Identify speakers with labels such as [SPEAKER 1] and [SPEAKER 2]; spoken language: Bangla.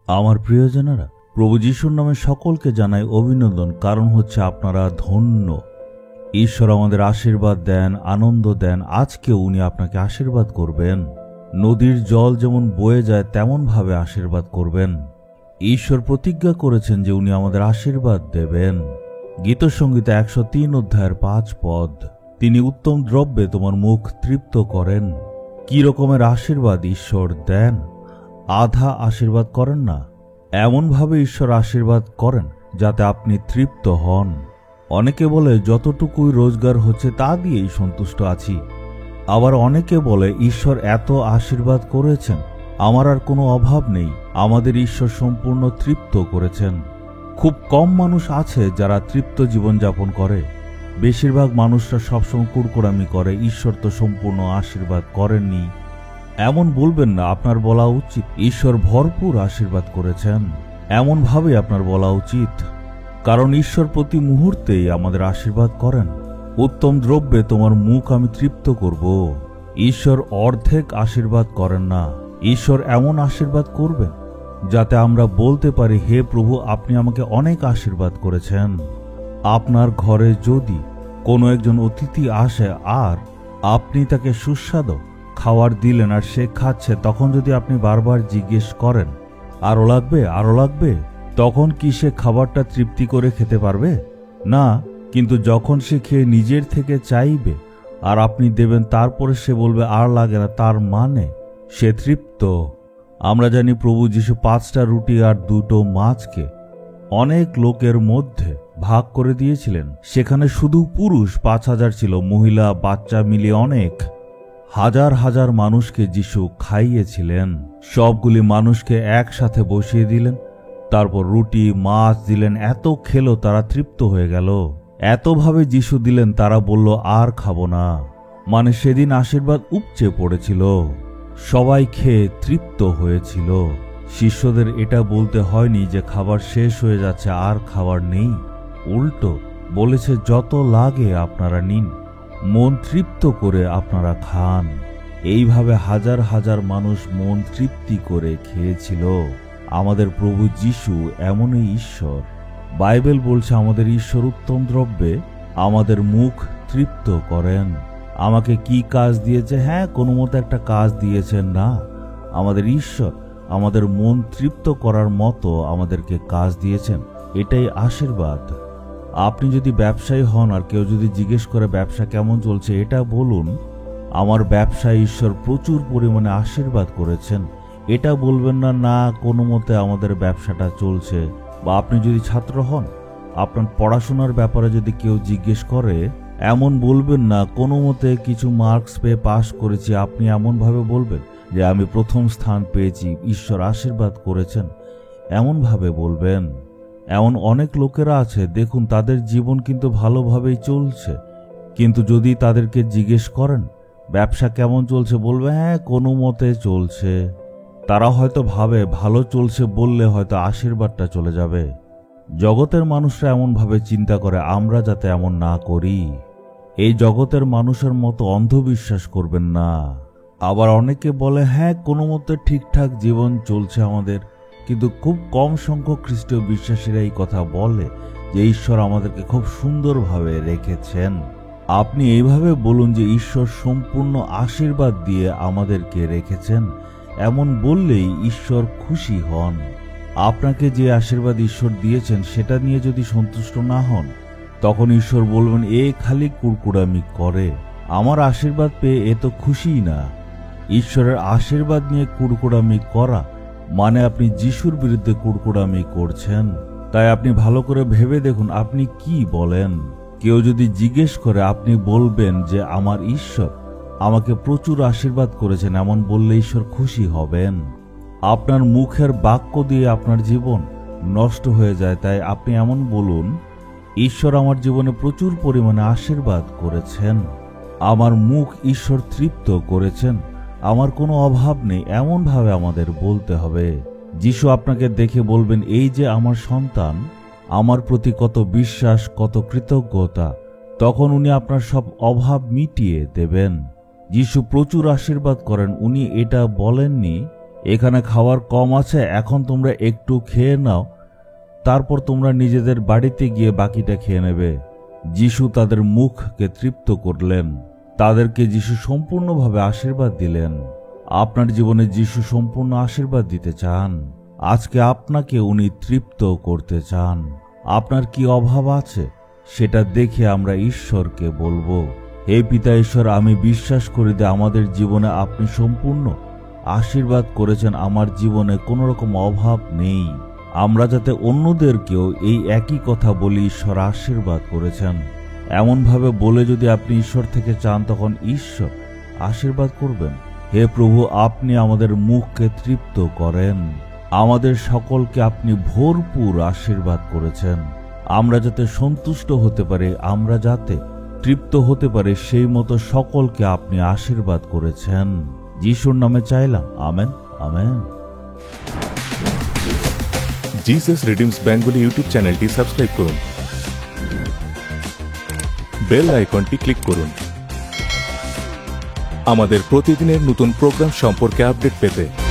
[SPEAKER 1] আমার প্রিয়জনেরা, প্রভু যিশুর নামে সকলকে জানাই অভিনন্দন। কারণ হচ্ছে আপনারা ধন্য। ঈশ্বর আমাদের আশীর্বাদ দেন, আনন্দ দেন। আজকে উনি আপনাকে আশীর্বাদ করবেন। নদীর জল যেমন বয়ে যায় তেমন ভাবে আশীর্বাদ করবেন। ঈশ্বর প্রতিজ্ঞা করেছেন যে উনি আমাদের আশীর্বাদ দেবেন। গীতসংহিতা 103 অধ্যায়ের 5 পদ, তিনি উত্তম দ্রব্যে তোমার মুখ তৃপ্ত করেন। কি রকমের আশীর্বাদ ঈশ্বর দেন! আধা আশীর্বাদ করেন না, এমনভাবে ঈশ্বর আশীর্বাদ করেন যাতে আপনি তৃপ্ত হন। অনেকে বলে যতটুকুই রোজগার হচ্ছে তা দিয়েই সন্তুষ্ট আছি। আবার অনেকে বলে ঈশ্বর এত আশীর্বাদ করেছেন, আমার আর কোনো অভাব নেই। আমাদের ঈশ্বর সম্পূর্ণ তৃপ্ত করেছেন। খুব কম মানুষ আছে যারা তৃপ্ত জীবনযাপন করে। বেশিরভাগ মানুষরা সবসময় কুড়কুড়ামি করে, ঈশ্বর তো সম্পূর্ণ আশীর্বাদ করেননি। এমন বলবেন না, আপনার বলা উচিত ঈশ্বর ভরপুর আশীর্বাদ করেছেন। এমনভাবে আপনার বলা উচিত, কারণ ঈশ্বর প্রতি মুহূর্তেই আমাদের আশীর্বাদ করেন। উত্তম দ্রব্যে তোমার মুখ আমি তৃপ্ত করব। ঈশ্বর অর্ধেক আশীর্বাদ করেন না। ঈশ্বর এমন আশীর্বাদ করবেন যাতে আমরা বলতে পারি, হে প্রভু, আপনি আমাকে অনেক আশীর্বাদ করেছেন। আপনার ঘরে যদি কোনো একজন অতিথি আসে আর আপনি তাকে সুস্বাদু খাবার দিলেন আর সে খাচ্ছে, তখন যদি আপনি বারবার জিজ্ঞেস করেন, আরো লাগবে, আরো লাগবে, তখন কি সে খাবারটা তৃপ্তি করে খেতে পারবে? না। কিন্তু যখন সে খেয়ে নিজের থেকে চাইবে আর আপনি দেবেন, তারপরে সে বলবে আর লাগে না, তার মানে সে তৃপ্ত। আমরা জানি প্রভু যিশু 5টা রুটি আর 2টো মাছকে অনেক লোকের মধ্যে ভাগ করে দিয়েছিলেন। সেখানে শুধু পুরুষ 5000 ছিল, মহিলা বাচ্চা মিলিয়ে অনেক হাজার হাজার মানুষকে যিশু খাইয়েছিলেন। সবগুলি মানুষকে একসাথে বসিয়ে দিলেন, তারপর রুটি মাছ দিলেন। এত খেলো, তারা তৃপ্ত হয়ে গেল। এতভাবে যিশু দিলেন, তারা বলল আর খাবো না। মানে সেদিন আশীর্বাদ উপচে পড়েছিল, সবাই খেয়ে তৃপ্ত হয়েছিল। শিষ্যদের এটা বলতে হয়নি যে খাবার শেষ হয়ে যাচ্ছে, আর খাবার নেই। উল্টো বলেছে, যত লাগে আপনারা নিন, মন তৃপ্ত করে আপনারা খান। এইভাবে হাজার হাজার মানুষ মন তৃপ্তি করে খেয়েছিল। আমাদের প্রভু যিশু এমনই ঈশ্বর। বাইবেল বলছে আমাদের ঈশ্বর উত্তম দ্রব্যে আমাদের মুখ তৃপ্ত করেন। আমাকে কি কাজ দিয়েছে? হ্যাঁ, কোনো মতো একটা কাজ দিয়েছেন না। আমাদের ঈশ্বর আমাদের মন তৃপ্ত করার মতো আমাদেরকে কাজ দিয়েছেন। এটাই আশীর্বাদ। আপনি যদি ব্যবসায়ী হন আর কেউ যদি জিজ্ঞেস করে ব্যবসা কেমন চলছে, এটা বলুন, আমার ব্যবসায় ঈশ্বর প্রচুর পরিমাণে আশীর্বাদ করেছেন। এটা বলবেন না, না কোনো মতে আমাদের ব্যবসাটা চলছে। বা আপনি যদি ছাত্র হন, আপনার পড়াশোনার ব্যাপারে যদি কেউ জিজ্ঞেস করে, এমন বলবেন না কোনো মতে কিছু মার্কস পেয়ে পাশ করেছি। আপনি এমনভাবে বলবেন যে আমি প্রথম স্থান পেয়েছি, ঈশ্বর আশীর্বাদ করেছেন। এমনভাবে বলবেন। এমন অনেক লোকেরা আছে, দেখুন তাদের জীবন কিন্তু ভালোভাবেই চলছে, কিন্তু যদি তাদেরকে জিজ্ঞেস করেন ব্যবসা কেমন চলছে, বলবে হ্যাঁ কোনো মতে চলছে। তারা হয়তো ভাবে ভালো চলছে বললে হয়তো আশীর্বাদটা চলে যাবে। জগতের মানুষরা এমনভাবে চিন্তা করে, আমরা যাতে এমন না করি। এই জগতের মানুষের মতো অন্ধবিশ্বাস করবেন না। আবার অনেকে বলে, হ্যাঁ কোনো মতে ঠিকঠাক জীবন চলছে আমাদের। কিন্তু খুব কম সংখ্যক খ্রিস্টীয় বিশ্বাসীরা এই কথা বলে যে ঈশ্বর আমাদেরকে খুব সুন্দরভাবে রেখেছেন। আপনি এইভাবে বলুন যে ঈশ্বর সম্পূর্ণ আশীর্বাদ দিয়ে আমাদেরকে রেখেছেন। এমন বললেই ঈশ্বর খুশি হন। আপনাকে যে আশীর্বাদ ঈশ্বর দিয়েছেন সেটা নিয়ে যদি সন্তুষ্ট না হন, তখন ঈশ্বর বলবেন, এ খালি কুড়কুড়ামি করে, আমার আশীর্বাদ পেয়ে এ তো খুশিই না। ঈশ্বরের আশীর্বাদ নিয়ে কুড়কুড়ামি করা মানে আপনি যিশুর বিরুদ্ধে কুড়কুড়ামি করছেন। তাই আপনি ভালো করে ভেবে দেখুন আপনি কি বলেন। কেউ যদি জিজ্ঞেস করে, আপনি বলবেন যে আমার ঈশ্বর আমাকে প্রচুর আশীর্বাদ করেছেন। এমন বললে ঈশ্বর খুশি হবেন। আপনার মুখের বাক্য দিয়ে আপনার জীবন নষ্ট হয়ে যায়। তাই আপনি এমন বলুন, ঈশ্বর আমার জীবনে প্রচুর পরিমাণে আশীর্বাদ করেছেন, আমার মুখ ঈশ্বর তৃপ্ত করেছেন, আমার কোনো অভাব নেই। এমনভাবে আমাদের বলতে হবে। যিশু আপনাকে দেখে বলবেন, এই যে আমার সন্তান, আমার প্রতি কত বিশ্বাস, কত কৃতজ্ঞতা। তখন উনি আপনার সব অভাব মিটিয়ে দেবেন। যিশু প্রচুর আশীর্বাদ করেন। উনি এটা বলেননি এখানে খাবার কম আছে, এখন তোমরা একটু খেয়ে নাও, তারপর তোমরা নিজেদের বাড়িতে গিয়ে বাকিটা খেয়ে নেবে। যিশু তাদের মুখকে তৃপ্ত করলেন। তাদেরকে যিশু সম্পূর্ণভাবে আশীর্বাদ দিলেন। আপনার জীবনে যিশু সম্পূর্ণ আশীর্বাদ দিতে চান। আজকে আপনাকে উনি তৃপ্ত করতে চান। আপনার কি অভাব আছে সেটা দেখে আমরা ঈশ্বরকে বলবো, হে পিতা ঈশ্বর, আমি বিশ্বাস করি যে আমাদের জীবনে আপনি সম্পূর্ণ আশীর্বাদ করেছেন। আমার জীবনে কোনো রকম অভাব নেই। আমরা যাতে অন্যদেরকেও এই একই কথা বলি, ঈশ্বর আশীর্বাদ করেছেন। এমনভাবে বলে যদি আপনি ঈশ্বর থেকে চান, তখন ঈশ্বর আশীর্বাদ করবেন। হে প্রভু, আপনি আমাদের মুখকে তৃপ্ত করেন। আমাদের সকলকে আপনি ভরপুর আশীর্বাদ করেছেন। আমরা যাতে সন্তুষ্ট হতে পারি, আমরা যাতে তৃপ্ত হতে পারি, সেই মতো সকলকে আপনি আশীর্বাদ করেছেন। যিশুর নামে চাইলাম, amen, amen.
[SPEAKER 2] Jesus redeems Bengali YouTube চ্যানেলটি সাবস্ক্রাইব করুন, বেল আইকনটি ক্লিক করুন আমাদের প্রতিদিনের নতুন প্রোগ্রাম সম্পর্কে আপডেট পেতে।